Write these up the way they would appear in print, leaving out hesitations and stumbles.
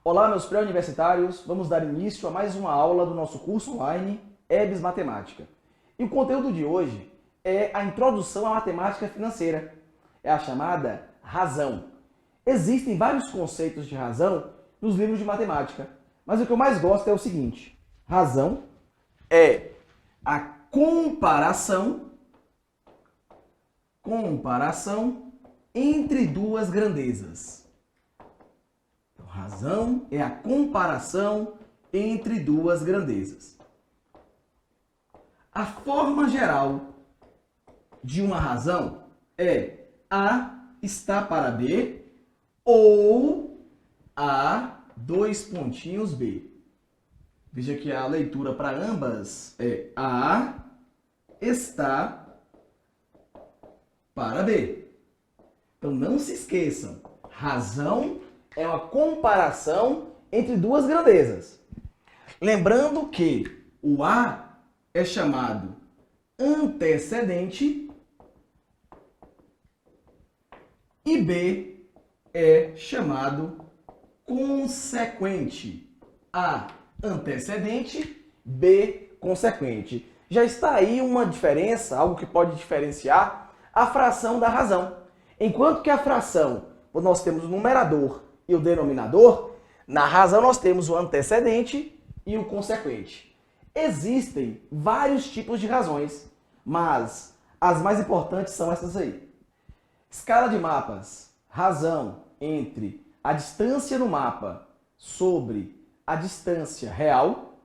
Olá, meus pré-universitários, vamos dar início a mais uma aula do nosso curso online EBS Matemática. E o conteúdo de hoje é a introdução à matemática financeira, é a chamada razão. Existem vários conceitos de razão nos livros de matemática, mas o que eu mais gosto é o seguinte: razão é a comparação entre duas grandezas. Então, razão é a comparação entre duas grandezas. A forma geral de uma razão é A está para B ou A dois pontinhos B. Veja que a leitura para ambas é A está para B. Então não se esqueçam, razão é uma comparação entre duas grandezas. Lembrando que o A é chamado antecedente e B é chamado consequente. A antecedente, B consequente. Já está aí uma diferença, algo que pode diferenciar a fração da razão. Enquanto que a fração, nós temos o numerador e o denominador, na razão nós temos o antecedente e o consequente. Existem vários tipos de razões, mas as mais importantes são essas aí. Escala de mapas, razão entre a distância no mapa sobre a distância real.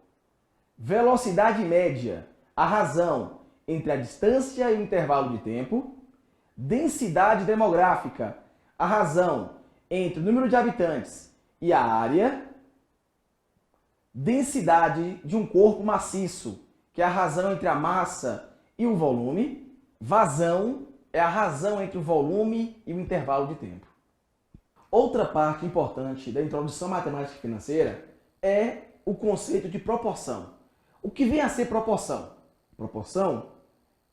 Velocidade média, a razão entre a distância e o intervalo de tempo. Densidade demográfica, a razão entre o número de habitantes e a área. Densidade de um corpo maciço, que é a razão entre a massa e o volume. Vazão é a razão entre o volume e o intervalo de tempo. Outra parte importante da introdução à matemática financeira é o conceito de proporção. O que vem a ser proporção? Proporção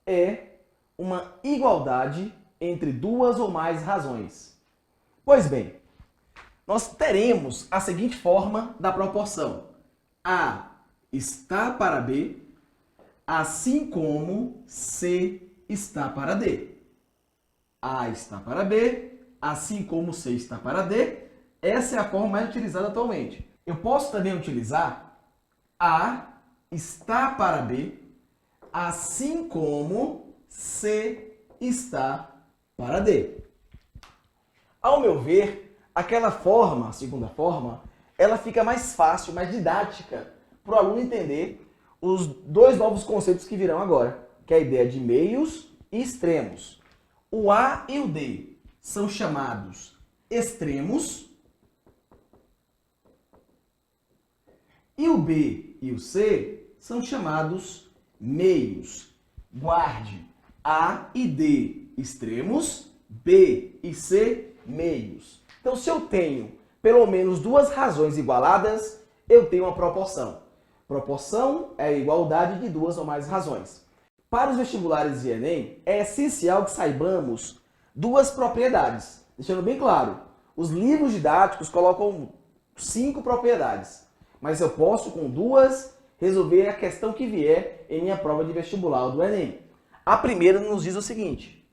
é uma igualdade entre duas ou mais razões. Pois bem, nós teremos a seguinte forma da proporção: A está para B, assim como C está para D. A está para B, assim como C está para D. Essa é a forma mais utilizada atualmente. Eu posso também utilizar A está para B, assim como C está para D. Ao meu ver, aquela forma, a segunda forma, ela fica mais fácil, mais didática para o aluno entender os dois novos conceitos que virão agora, que é a ideia de meios e extremos. O A e o D são chamados extremos e o B e o C são chamados meios. Guarde: A e D extremos, B e C meios. Então, se eu tenho pelo menos duas razões igualadas, eu tenho uma proporção. Proporção é a igualdade de duas ou mais razões. Para os vestibulares de Enem, é essencial que saibamos duas propriedades. Deixando bem claro, os livros didáticos colocam 5 propriedades, mas eu posso, com duas, resolver a questão que vier em minha prova de vestibular do Enem. A primeira nos diz o seguinte: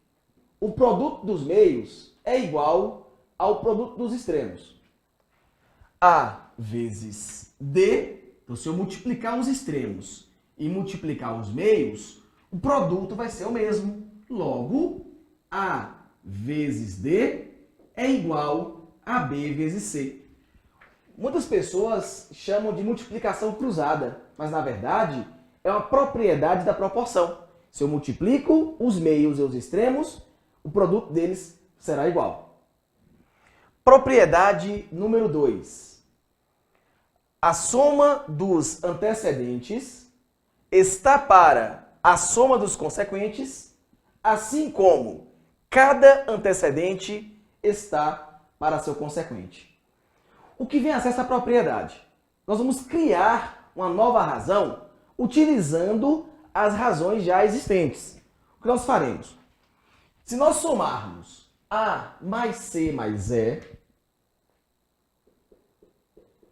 o produto dos meios é igual ao produto dos extremos. A vezes D, então se eu multiplicar os extremos e multiplicar os meios, o produto vai ser o mesmo. Logo, A vezes D é igual a B vezes C. Muitas pessoas chamam de multiplicação cruzada, mas na verdade é uma propriedade da proporção. Se eu multiplico os meios e os extremos, o produto deles será igual. Propriedade número 2. A soma dos antecedentes está para a soma dos consequentes, assim como cada antecedente está para seu consequente. O que vem a ser essa propriedade? Nós vamos criar uma nova razão utilizando as razões já existentes. O que nós faremos? Se nós somarmos A mais C mais E,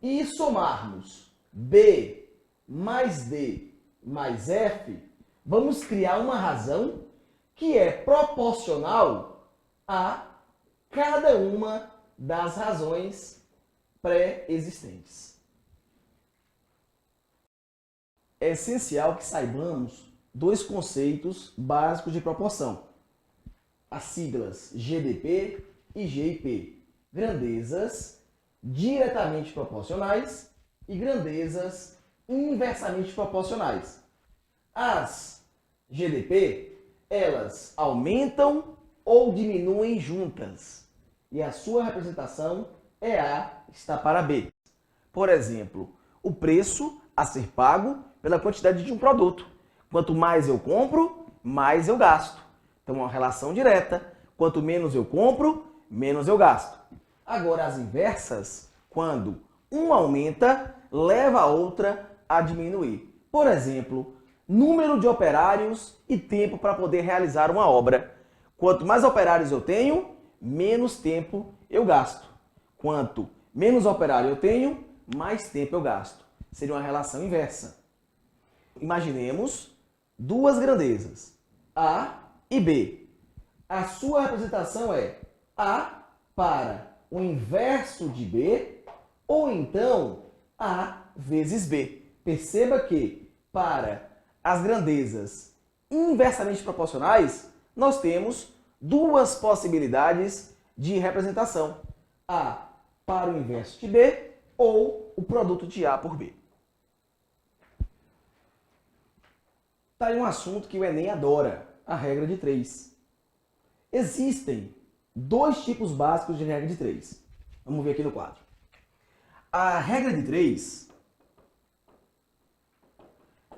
e somarmos B mais D mais F, vamos criar uma razão que é proporcional a cada uma das razões pré-existentes. É essencial que saibamos dois conceitos básicos de proporção. As siglas GDP e GIP. Grandezas diretamente proporcionais e grandezas inversamente proporcionais. As GDP, elas aumentam ou diminuem juntas. E a sua representação é A está para B. Por exemplo, o preço a ser pago pela quantidade de um produto. Quanto mais eu compro, mais eu gasto. Então, é uma relação direta. Quanto menos eu compro, menos eu gasto. Agora, as inversas, quando uma aumenta, leva a outra a diminuir. Por exemplo, número de operários e tempo para poder realizar uma obra. Quanto mais operários eu tenho, menos tempo eu gasto. Quanto menos operário eu tenho, mais tempo eu gasto. Seria uma relação inversa. Imaginemos duas grandezas, A e B. A sua representação é A para o inverso de B, ou então A vezes B. Perceba que, para as grandezas inversamente proporcionais, nós temos duas possibilidades de representação. A para o inverso de B ou o produto de A por B. Está aí um assunto que o Enem adora, a regra de 3. Existem dois tipos básicos de regra de 3. Vamos ver aqui no quadro. A regra de 3,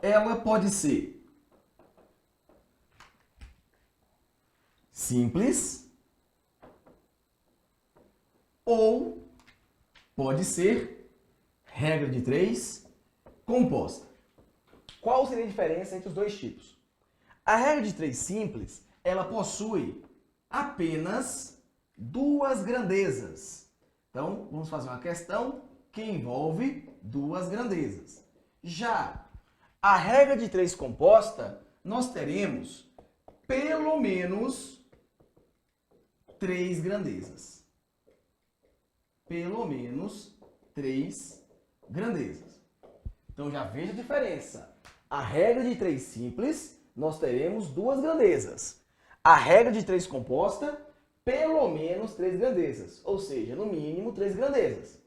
ela pode ser simples ou pode ser regra de 3 composta. Qual seria a diferença entre os dois tipos? A regra de 3 simples, ela possui apenas duas grandezas. Então, vamos fazer uma questão que envolve duas grandezas. Já a regra de 3 composta, nós teremos pelo menos 3 grandezas. Pelo menos 3 grandezas. Então, já veja a diferença. A regra de 3 simples, nós teremos duas grandezas. A regra de 3 composta, pelo menos 3 grandezas. Ou seja, no mínimo 3 grandezas.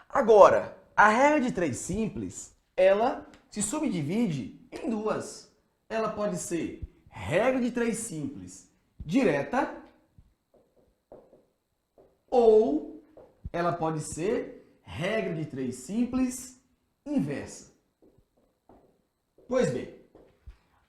Agora, a regra de 3 simples, ela se subdivide em duas. Ela pode ser regra de 3 simples direta ou ela pode ser regra de 3 simples inversa. Pois bem,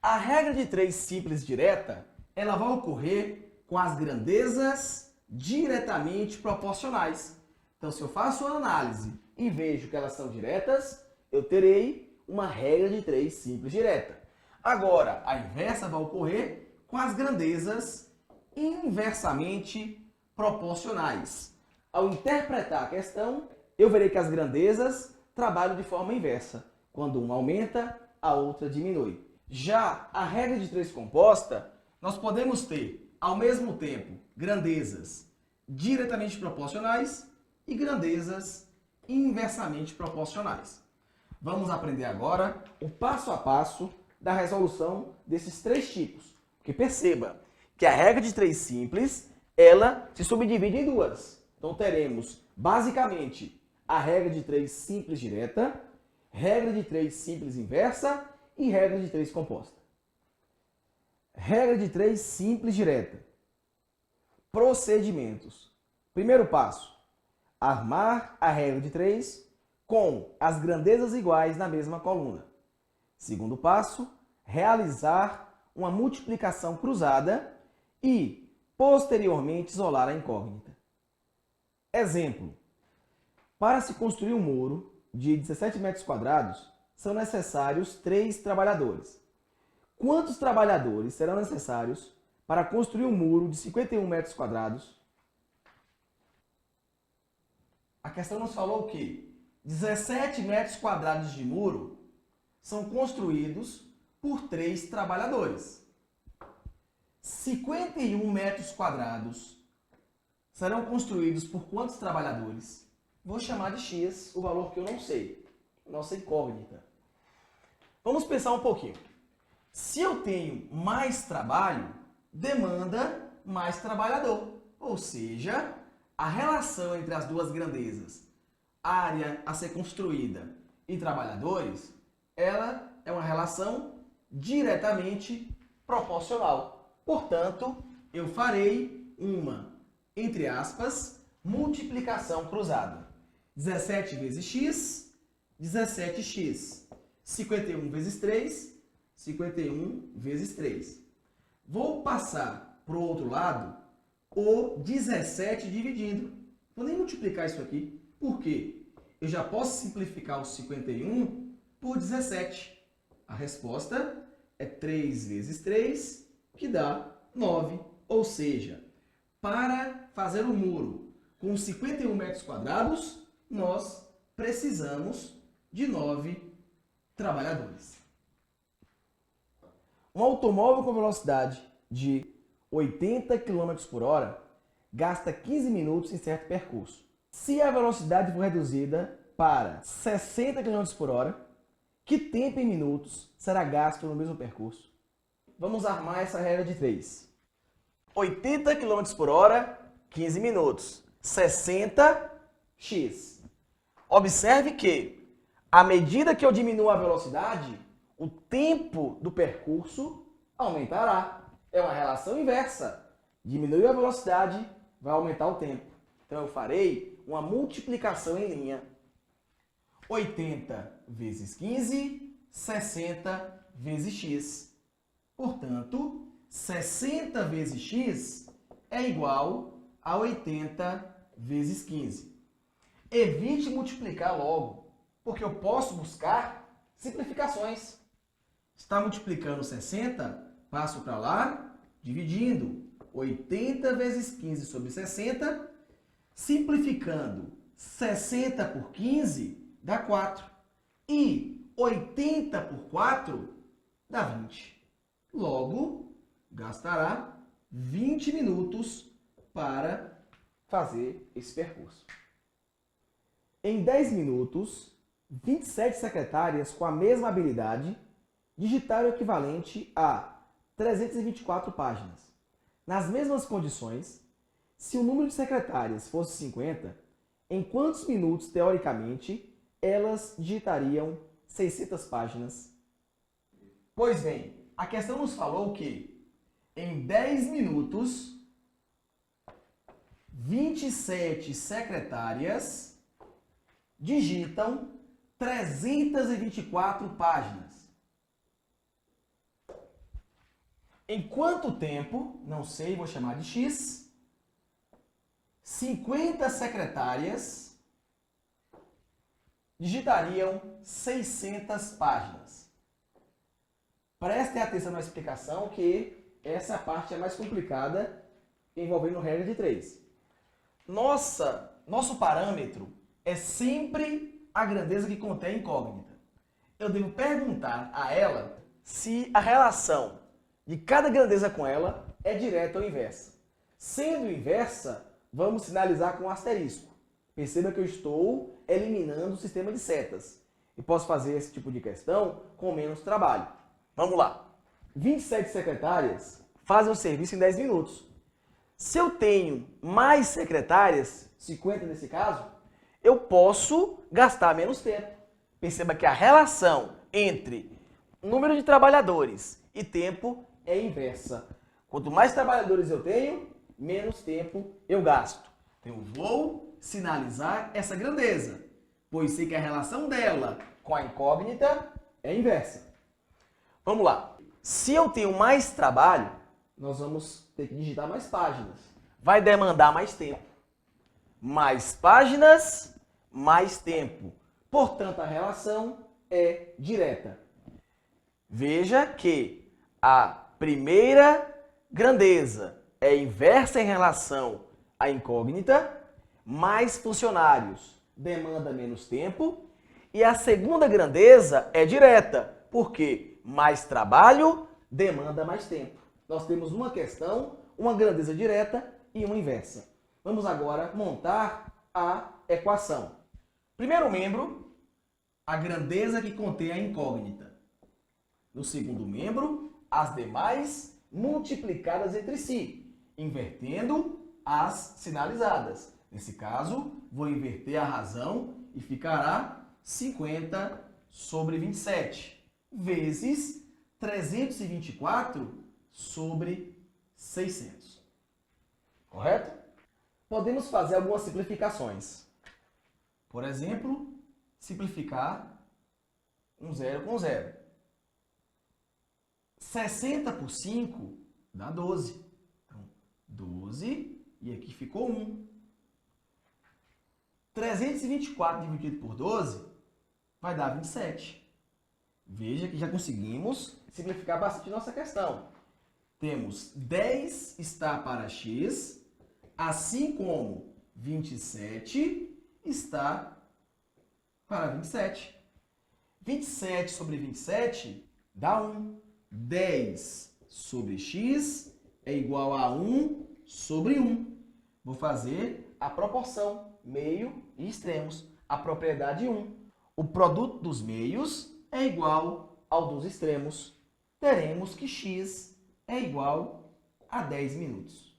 a regra de 3 simples direta, ela vai ocorrer com as grandezas diretamente proporcionais. Então, se eu faço uma análise e vejo que elas são diretas, eu terei uma regra de 3 simples direta. Agora, a inversa vai ocorrer com as grandezas inversamente proporcionais. Ao interpretar a questão, eu verei que as grandezas trabalham de forma inversa. Quando uma aumenta, a outra diminui. Já a regra de 3 composta, nós podemos ter, ao mesmo tempo, grandezas diretamente proporcionais e grandezas inversamente proporcionais. Vamos aprender agora o passo a passo da resolução desses 3 tipos. Porque perceba que a regra de 3 simples, ela se subdivide em duas. Então teremos, basicamente, a regra de 3 simples direta, regra de 3 simples inversa e regra de 3 composta. Regra de 3 simples direta. Procedimentos. Primeiro passo, armar a regra de 3 com as grandezas iguais na mesma coluna. Segundo passo, realizar uma multiplicação cruzada e, posteriormente, isolar a incógnita. Exemplo. Para se construir um muro de 17 metros quadrados, são necessários 3 trabalhadores. Quantos trabalhadores serão necessários para construir um muro de 51 metros quadrados? A questão nos falou que 17 metros quadrados de muro são construídos por 3 trabalhadores. 51 metros quadrados serão construídos por quantos trabalhadores? Vou chamar de X o valor que eu não sei, nossa incógnita. Vamos pensar um pouquinho. Se eu tenho mais trabalho, demanda mais trabalhador. Ou seja, a relação entre as duas grandezas, área a ser construída e trabalhadores, ela é uma relação diretamente proporcional. Portanto, eu farei uma, entre aspas, multiplicação cruzada. 17 vezes x, 17x. 51 vezes 3, 51 vezes 3. Vou passar para o outro lado o 17 dividindo. Vou nem multiplicar isso aqui. Por quê? Eu já posso simplificar o 51 por 17. A resposta é 3 vezes 3, que dá 9. Ou seja, para fazer um muro com 51 metros quadrados, nós precisamos de 9 trabalhadores. Um automóvel com velocidade de 80 km por hora gasta 15 minutos em certo percurso. Se a velocidade for reduzida para 60 km por hora, que tempo em minutos será gasto no mesmo percurso? Vamos armar essa regra de 3. 80 km por hora, 15 minutos. 60, x. Observe que, à medida que eu diminuo a velocidade, o tempo do percurso aumentará. É uma relação inversa. Diminuiu a velocidade, vai aumentar o tempo. Então eu farei uma multiplicação em linha. 80 vezes 15, 60 vezes x. Portanto, 60 vezes x é igual a 80 vezes 15. Evite multiplicar logo, porque eu posso buscar simplificações. Está multiplicando 60, passo para lá, dividindo 80 vezes 15 sobre 60, simplificando 60 por 15 dá 4 e 80 por 4 dá 20. Logo, gastará 20 minutos para fazer esse percurso. Em 10 minutos, 27 secretárias com a mesma habilidade digitaram o equivalente a 324 páginas. Nas mesmas condições, se o número de secretárias fosse 50, em quantos minutos, teoricamente, elas digitariam 600 páginas? Pois bem, a questão nos falou que em 10 minutos, 27 secretárias digitam 324 páginas. Em quanto tempo, não sei, vou chamar de x, 50 secretárias digitariam 600 páginas. Prestem atenção na explicação, que essa parte é mais complicada, envolvendo regra de 3. Nosso parâmetro é sempre a grandeza que contém a incógnita. Eu devo perguntar a ela se a relação de cada grandeza com ela é direta ou inversa. Sendo inversa, vamos sinalizar com um asterisco. Perceba que eu estou eliminando o sistema de setas. E posso fazer esse tipo de questão com menos trabalho. Vamos lá. 27 secretárias fazem o serviço em 10 minutos. Se eu tenho mais secretárias, 50 nesse caso, eu posso gastar menos tempo. Perceba que a relação entre número de trabalhadores e tempo é inversa. Quanto mais trabalhadores eu tenho, menos tempo eu gasto. Então eu vou sinalizar essa grandeza, pois sei que a relação dela com a incógnita é inversa. Vamos lá. Se eu tenho mais trabalho, nós vamos ter que digitar mais páginas. Vai demandar mais tempo. Mais páginas, mais tempo. Portanto, a relação é direta. Veja que a primeira grandeza é inversa em relação à incógnita, mais funcionários, demanda menos tempo. E a segunda grandeza é direta, porque mais trabalho demanda mais tempo. Nós temos uma questão, uma grandeza direta e uma inversa. Vamos agora montar a equação. Primeiro membro, a grandeza que contém a incógnita. No segundo membro, as demais multiplicadas entre si, invertendo as sinalizadas. Nesse caso, vou inverter a razão e ficará 50 sobre 27, vezes 324 sobre 600. Correto? Podemos fazer algumas simplificações. Por exemplo, simplificar um zero com zero. 60 por 5 dá 12. Então, 12 e aqui ficou 1. 324 dividido por 12 vai dar 27. Veja que já conseguimos simplificar bastante nossa questão. Temos 10 está para x, assim como 27 está para 27. 27 sobre 27 dá 1. 10 sobre x é igual a 1 sobre 1. Vou fazer a proporção, meio e extremos. A propriedade 1. O produto dos meios é igual ao dos extremos. Teremos que x é igual a 10 minutos.